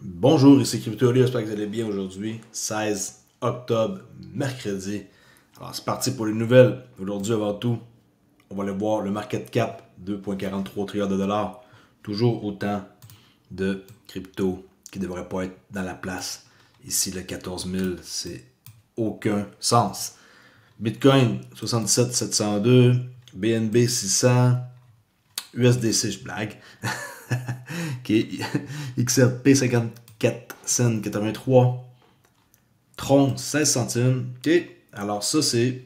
Bonjour, ici CryptoLi, j'espère que vous allez bien aujourd'hui, 16 octobre, mercredi. Alors c'est parti pour les nouvelles. Aujourd'hui avant tout, on va aller voir le market cap, 2,43 trillions de dollars. Toujours autant de crypto qui ne devrait pas être dans la place. Ici le 14 000, c'est aucun sens. Bitcoin, 67 702, BNB 600, USDC, je blague. Okay. XRP 54 cents 83. Tron 16 centimes. Ok. Alors ça c'est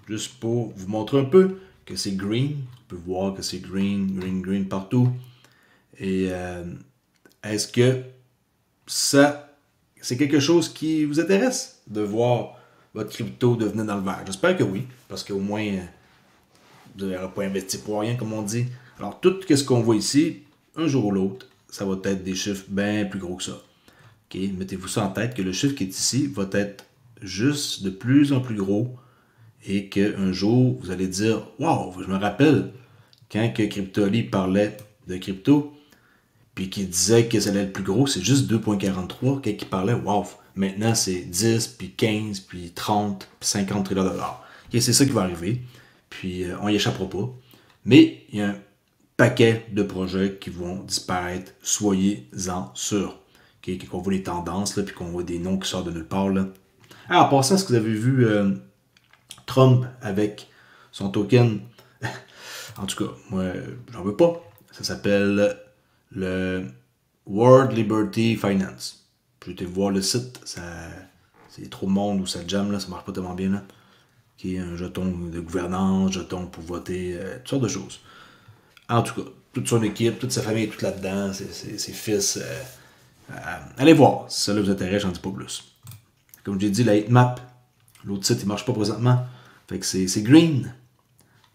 juste pour vous montrer un peu que c'est green. On peut voir que c'est green partout. Et est-ce que ça c'est quelque chose qui vous intéresse de voir votre crypto devenir dans le vert? J'espère que oui, parce qu'au moins vous n'aurez pas investi pour rien comme on dit. Alors tout ce qu'on voit ici, un jour ou l'autre, ça va être des chiffres bien plus gros que ça. Okay? Mettez-vous ça en tête que le chiffre qui est ici va être juste de plus en plus gros et qu'un jour, vous allez dire « Wow, je me rappelle quand que CryptoLi parlait de crypto puis qu'il disait que ça allait être le plus gros, c'est juste 2,43 quand il parlait « Wow, maintenant c'est 10, puis 15, puis 30, puis 50 trillions de dollars. » Okay? C'est ça qui va arriver, puis on n'y échappera pas. Mais il y a un paquet de projets qui vont disparaître, soyez-en sûrs. Okay? Quand on voit les tendances, puis qu'on voit des noms qui sortent de nulle part. Là. Ah, en passant, est-ce que vous avez vu Trump avec son token? En tout cas, moi, j'en veux pas. Ça s'appelle le World Liberty Finance. Je vais te voir le site. C'est trop de monde ou ça jam, là, ça marche pas tellement bien. Là. Okay? Un jeton de gouvernance, jeton pour voter, toutes sortes de choses. En tout cas, toute son équipe, toute sa famille est toute là-dedans, ses fils. Allez voir, si ça vous intéresse, j'en dis pas plus. Comme j'ai dit, la hitmap, l'autre site, il marche pas présentement. Fait que c'est green.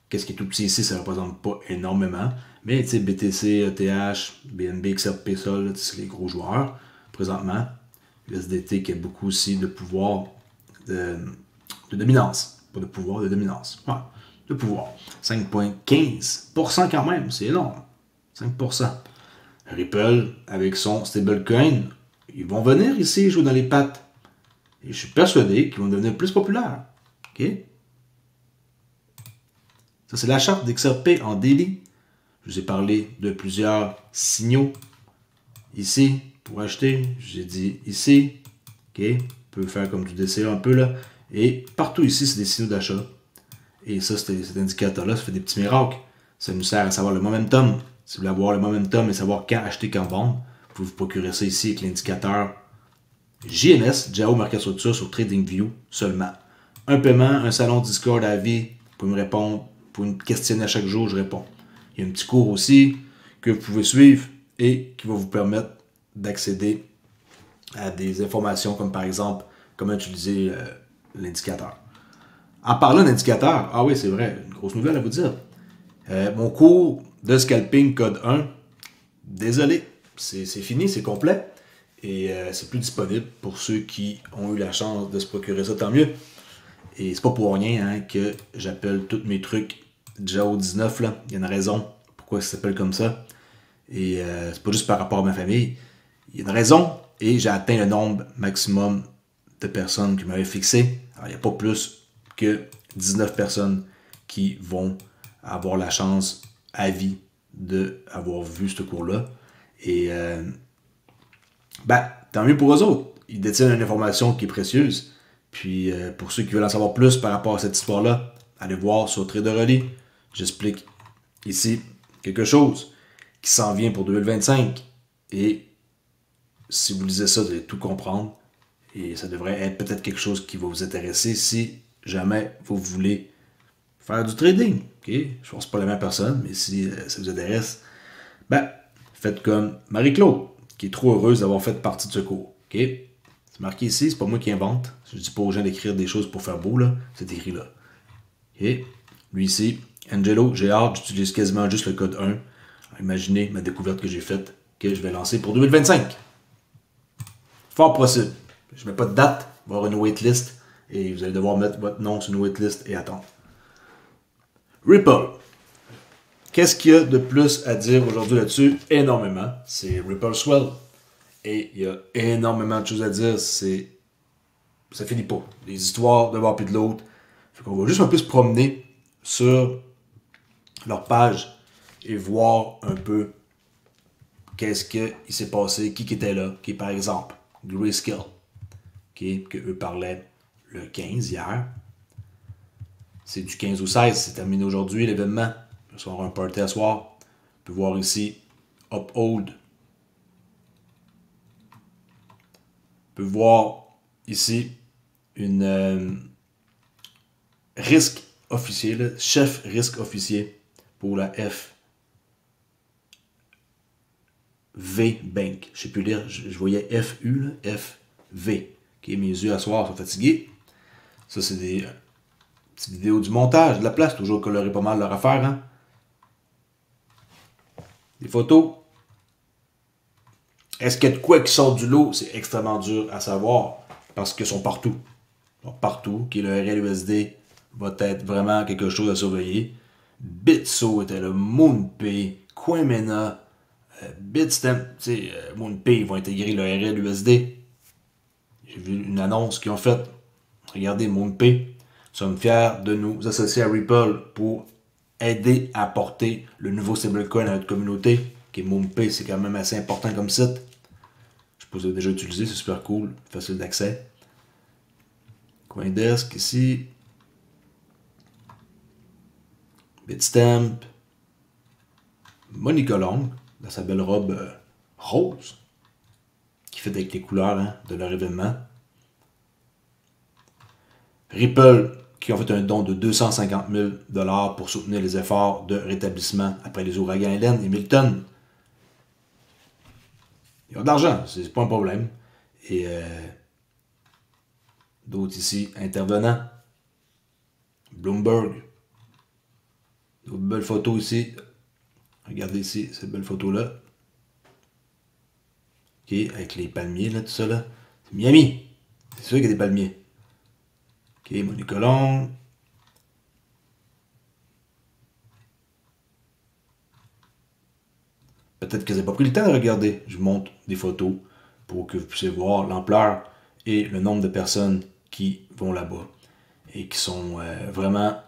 Qu'est-ce qui est tout petit ici, ça représente pas énormément. Mais tu sais, BTC, ETH, BNB, XRP, ça, c'est les gros joueurs présentement. USDT qui a beaucoup aussi de pouvoir de dominance. Pas de pouvoir, de dominance. Ouais. De pouvoir. 5,15% quand même, c'est énorme. 5%. Ripple, avec son stablecoin, ils vont venir ici jouer dans les pattes. Et je suis persuadé qu'ils vont devenir plus populaires. OK? Ça, c'est la charte d'XRP en daily. Je vous ai parlé de plusieurs signaux. Ici, pour acheter, j'ai dit ici. OK? On peut faire comme du DCA un peu là. Et partout ici, c'est des signaux d'achat. Et ça, cet indicateur-là, ça fait des petits miracles. Ça nous sert à savoir le momentum. Si vous voulez avoir le momentum et savoir quand acheter, quand vendre, vous pouvez vous procurer ça ici avec l'indicateur JMS, Jao Market Structure sur TradingView seulement. Un paiement, un salon Discord à vie, vous pouvez me répondre, vous pouvez me questionner à chaque jour, je réponds. Il y a un petit cours aussi que vous pouvez suivre et qui va vous permettre d'accéder à des informations comme par exemple comment utiliser l'indicateur. En parlant d'indicateur, ah oui, c'est vrai, une grosse nouvelle à vous dire. Mon cours de scalping code 1, désolé, c'est fini, c'est complet. Et c'est plus disponible pour ceux qui ont eu la chance de se procurer ça, tant mieux. Et c'est pas pour rien hein, que j'appelle tous mes trucs Jao 19. Là. Il y a une raison pourquoi ça s'appelle comme ça. Et c'est pas juste par rapport à ma famille. Il y a une raison. Et j'ai atteint le nombre maximum de personnes qui m'avaient fixé. Alors, il n'y a pas plus que 19 personnes qui vont avoir la chance à vie d'avoir vu ce cours-là. Et tant mieux pour eux autres. Ils détiennent une information qui est précieuse. Puis pour ceux qui veulent en savoir plus par rapport à cette histoire-là, allez voir sur Traderly. J'explique ici quelque chose qui s'en vient pour 2025. Et si vous lisez ça, vous allez tout comprendre. Et ça devrait être peut-être quelque chose qui va vous intéresser si jamais vous voulez faire du trading. Okay? Je pense pas la même personne, mais si ça vous intéresse, faites comme Marie-Claude, qui est trop heureuse d'avoir fait partie de ce cours. Okay? C'est marqué ici, c'est pas moi qui invente. Je dis pas aux gens d'écrire des choses pour faire beau, là. C'est écrit là. Okay? Lui ici, Angelo, j'ai hâte, j'utilise quasiment juste le code 1. Alors, imaginez ma découverte que j'ai faite, que je vais lancer pour 2025. Fort possible. Je mets pas de date, il va y avoir une waitlist, et vous allez devoir mettre votre nom sur une waitlist et attendre. Ripple. Qu'est-ce qu'il y a de plus à dire aujourd'hui là-dessus? Énormément. C'est Ripple Swell. Et il y a énormément de choses à dire. Ça finit pas. Les histoires de bord puis de l'autre. Fait qu'on va juste un peu se promener sur leur page et voir un peu qu'est-ce qu'il s'est passé, qui était là, qui est par exemple Grayscale, que eux parlaient le 15 hier. C'est du 15 au 16, c'est terminé aujourd'hui l'événement. Il va y avoir un party à soir. On peut voir ici Uphold. On peut voir ici une risque officier, là, chef risque officier pour la FV Bank. Je sais plus lire, je voyais FU, là, FV. Okay, mes yeux à soir sont fatigués. Ça, c'est des petites vidéos du montage, de la place, toujours coloré pas mal leur affaire. Hein? Des photos. Est-ce qu'il y a de quoi qui sort du lot? C'est extrêmement dur à savoir parce qu'ils sont partout. Ils sont partout. Le RLUSD va être vraiment quelque chose à surveiller. Bitso était là, MoonPay, Quemena, Bitstamp, MoonPay vont intégrer le RLUSD. J'ai vu une annonce qu'ils ont faite. Regardez, MoonPay. Nous sommes fiers de nous associer à Ripple pour aider à apporter le nouveau stablecoin à notre communauté. MoonPay, c'est quand même assez important comme site. Je peux vous déjà utilisé, c'est super cool, facile d'accès. Coindesk ici. Bitstamp. Monica Long, dans sa belle robe rose, qui fait avec les couleurs hein, de leur événement. Ripple, qui ont fait un don de 250 000 $ pour soutenir les efforts de rétablissement après les ouragans Hélène et Milton. Ils ont de l'argent, c'est pas un problème. Et d'autres ici, intervenants. Bloomberg. D'autres belles photos ici. Regardez ici, cette belle photo-là. OK, avec les palmiers, là, tout ça, là. C'est Miami. C'est sûr qu'il y a des palmiers. OK, Monica Long. Peut-être que vous n'avez pas pris le temps de regarder. Je vous montre des photos pour que vous puissiez voir l'ampleur et le nombre de personnes qui vont là-bas et qui sont vraiment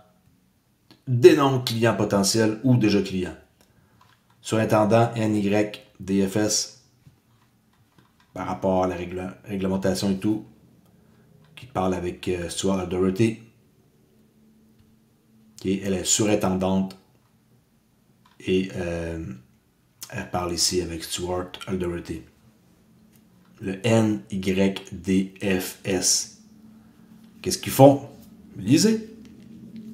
d'énormes clients potentiels ou déjà clients. Surintendant NYDFS par rapport à la réglementation et tout, qui parle avec Stuart Alderete. Elle est surintendante et elle parle ici avec Stuart Alderete. Le NYDFS. Qu'est-ce qu'ils font? Lisez.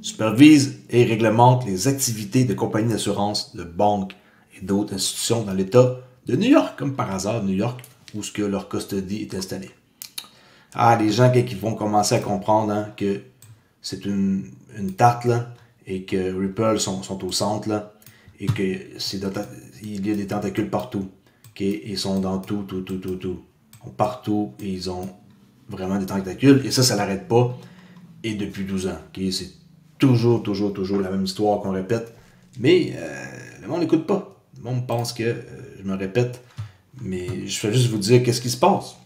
Supervise et réglemente les activités de compagnies d'assurance, de banques et d'autres institutions dans l'État de New York, comme par hasard New York, où ce que leur custody est installée. Ah, les gens qui vont commencer à comprendre hein, que c'est une tarte là, et que Ripple sont au centre là, et que il y a des tentacules partout. Okay? Ils sont dans tout. Partout et ils ont vraiment des tentacules. Et ça l'arrête pas. Et depuis 12 ans. Okay? C'est toujours la même histoire qu'on répète. Mais le monde n'écoute pas. Le monde pense que je me répète. Mais je fais juste vous dire qu'est-ce qui se passe.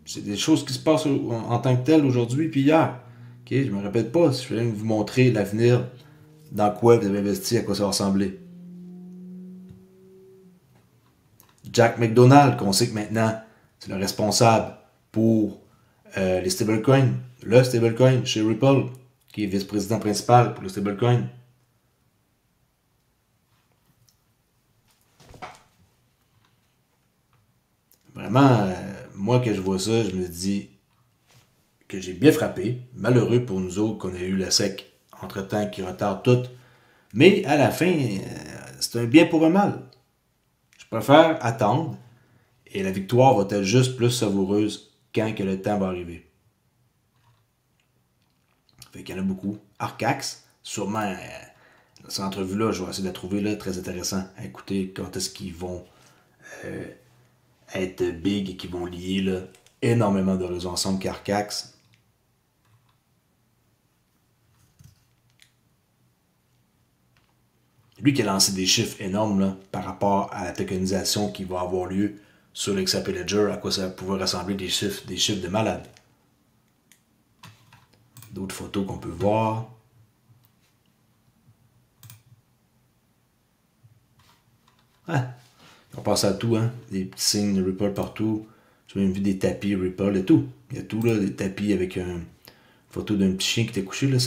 C'est des choses qui se passent en tant que telles aujourd'hui puis hier. Okay? Je me répète pas. Je viens vous montrer l'avenir, dans quoi vous avez investi, à quoi ça va ressembler. Jack McDonald, qu'on sait que maintenant, c'est le responsable pour les stablecoins. Le stablecoin chez Ripple, qui est vice-président principal pour le stablecoin. Vraiment, moi, que je vois ça, je me dis que j'ai bien frappé. Malheureux pour nous autres qu'on ait eu la SEC entre-temps qui retarde tout. Mais à la fin, c'est un bien pour un mal. Je préfère attendre et la victoire va être juste plus savoureuse quand que le temps va arriver. Fait qu'il y en a beaucoup. Arcax, sûrement, cette entrevue-là, je vais essayer de la trouver là, très intéressant à écouter quand est-ce qu'ils vont être big et qu'ils vont lier là, énormément de réseaux ensemble qu'Arcax. Lui qui a lancé des chiffres énormes là, par rapport à la tokenisation qui va avoir lieu sur l'XRP Ledger, à quoi ça pouvait ressembler des chiffres de malade. D'autres photos qu'on peut voir. Ah, on passe à tout, hein. Des petits signes de Ripple partout. J'ai même vu des tapis Ripple et tout. Il y a tout là, des tapis avec une photo d'un petit chien qui était couché là.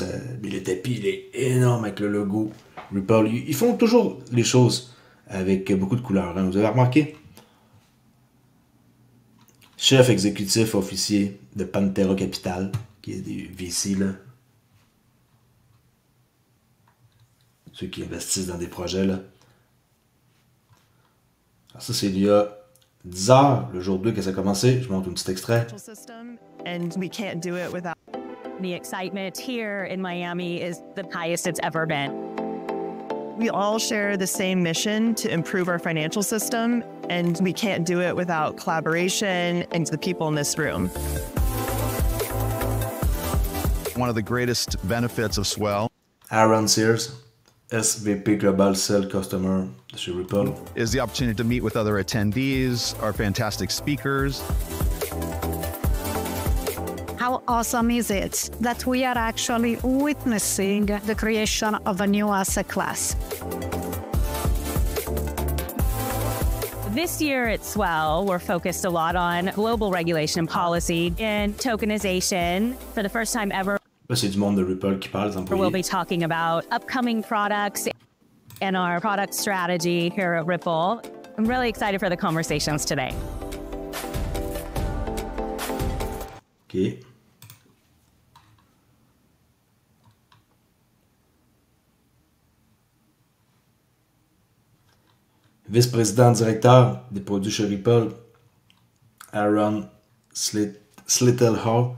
Mais le tapis, il est énorme avec le logo Ripple. Ils font toujours les choses avec beaucoup de couleurs, hein. Vous avez remarqué? Chef exécutif officier de Pantera Capital, qui est des VC là. Ceux qui investissent dans des projets là. Alors ça, c'est il y a 10 heures, le jour 2 que ça a commencé. Je montre un petit extrait. And we can't do it without the excitement here in Miami is the highest it's ever been. We all share the same mission to improve our financial system, and we can't do it without collaboration and the people in this room. One of the greatest benefits of Swell Aaron Sears, SVP Global Sell Customer de chez Ripple, is the opportunity to meet with other attendees, our fantastic speakers. How awesome is it that we are actually witnessing the creation of a new asset class? This year at Swell, we're focused a lot on global regulation and policy and tokenization. For the first time ever, là c'est du monde de Ripple qui parle, les we'll be employés. talking about upcoming products and our product strategy here at Ripple. I'm really excited for the conversations today. OK. Vice-président directeur des produits chez Ripple, Aaron Slittlehall,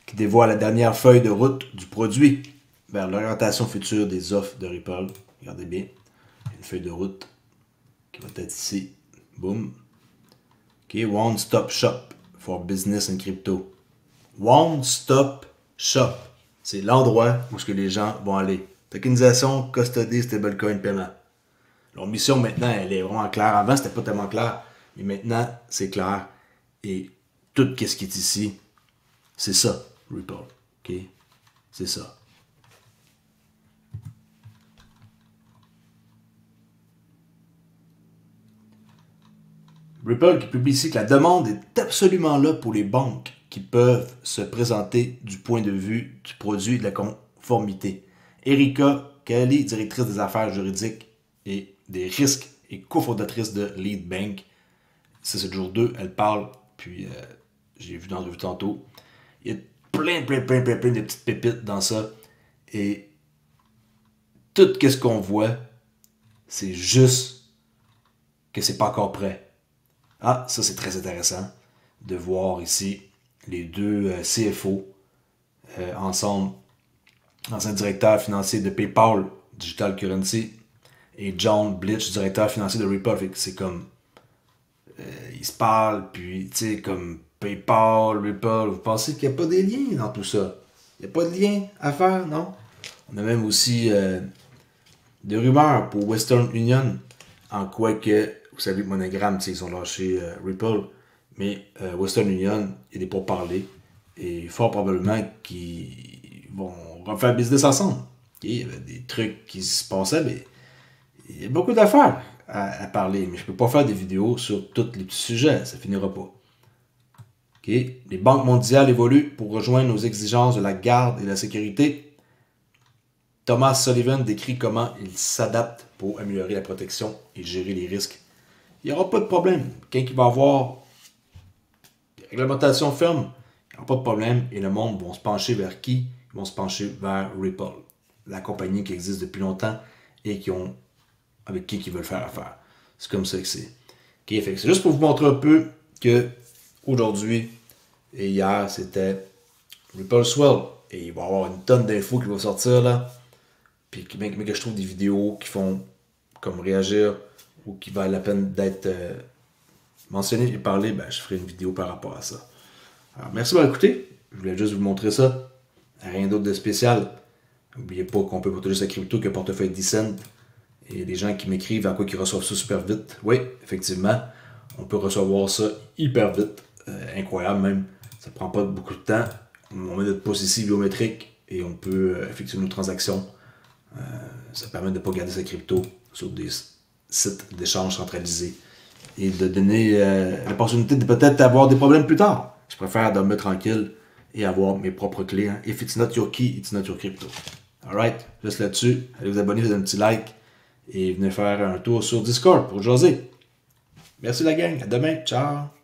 qui dévoile la dernière feuille de route du produit vers l'orientation future des offres de Ripple. Regardez bien, une feuille de route qui va être ici. Boom. OK, One Stop Shop for Business and Crypto. One Stop Shop. C'est l'endroit où les gens vont aller. Tokenisation, custody, stablecoin, paiement. Leur mission maintenant, elle est vraiment claire. Avant, c'était pas tellement clair, mais maintenant, c'est clair. Et tout ce qui est ici, c'est ça, Ripple. OK? C'est ça. Ripple qui publie ici que la demande est absolument là pour les banques qui peuvent se présenter du point de vue du produit et de la conformité. Erika Kelly, directrice des affaires juridiques et des risques et cofondatrice de Lead Bank. Ça, c'est le jour 2. Elle parle, puis j'ai vu dans le revue tantôt. Il y a plein de petites pépites dans ça. Et tout ce qu'on voit, c'est juste que c'est pas encore prêt. Ah, ça, c'est très intéressant de voir ici les deux CFO ensemble. Ancien directeur financier de PayPal Digital Currency et John Blitch, directeur financier de Ripple. C'est comme ils se parlent, puis tu sais, comme PayPal, Ripple. Vous pensez qu'il n'y a pas des liens dans tout ça? Il n'y a pas de lien à faire, non? On a même aussi des rumeurs pour Western Union, en quoi que, vous savez que Monogram, ils ont lâché Ripple, mais Western Union, il y a des pourparlers, et fort probablement qu'ils vont refaire business ensemble. Okay? Il y avait des trucs qui se passaient, mais il y a beaucoup d'affaires à parler, mais je ne peux pas faire des vidéos sur tous les petits sujets, ça finira pas. Okay? Les banques mondiales évoluent pour rejoindre nos exigences de la garde et de la sécurité. Thomas Sullivan décrit comment il s'adapte pour améliorer la protection et gérer les risques. Il n'y aura pas de problème. Quand il va y avoir des réglementations fermes, il n'y aura pas de problème et le monde va se pencher vers qui? Ils vont se pencher vers Ripple, la compagnie qui existe depuis longtemps et avec qui ils veulent faire affaire. C'est comme ça que c'est. Okay, fait que c'est juste pour vous montrer un peu que aujourd'hui et hier, c'était Ripple Swell. Et il va y avoir une tonne d'infos qui vont sortir là. Puis mais que je trouve des vidéos qui font comme réagir ou qui valent la peine d'être mentionnées et parlées, ben, je ferai une vidéo par rapport à ça. Alors, merci d'avoir écouté. Je voulais juste vous montrer ça. Rien d'autre de spécial. N'oubliez pas qu'on peut protéger sa crypto qu'un portefeuille Decent. Et les gens qui m'écrivent à quoi qu'ils reçoivent ça super vite. Oui, effectivement. On peut recevoir ça hyper vite. Incroyable même. Ça prend pas beaucoup de temps. On met notre poste biométrique et on peut effectuer nos transactions. Ça permet de ne pas garder sa crypto sur des sites d'échange centralisés et de donner l'opportunité de peut-être avoir des problèmes plus tard. Je préfère dormir tranquille et avoir mes propres clés. Hein. If it's not your key, it's not your crypto. Alright, juste là-dessus. Allez vous abonner, faites un petit like et venez faire un tour sur Discord pour jaser. Merci la gang, à demain, ciao!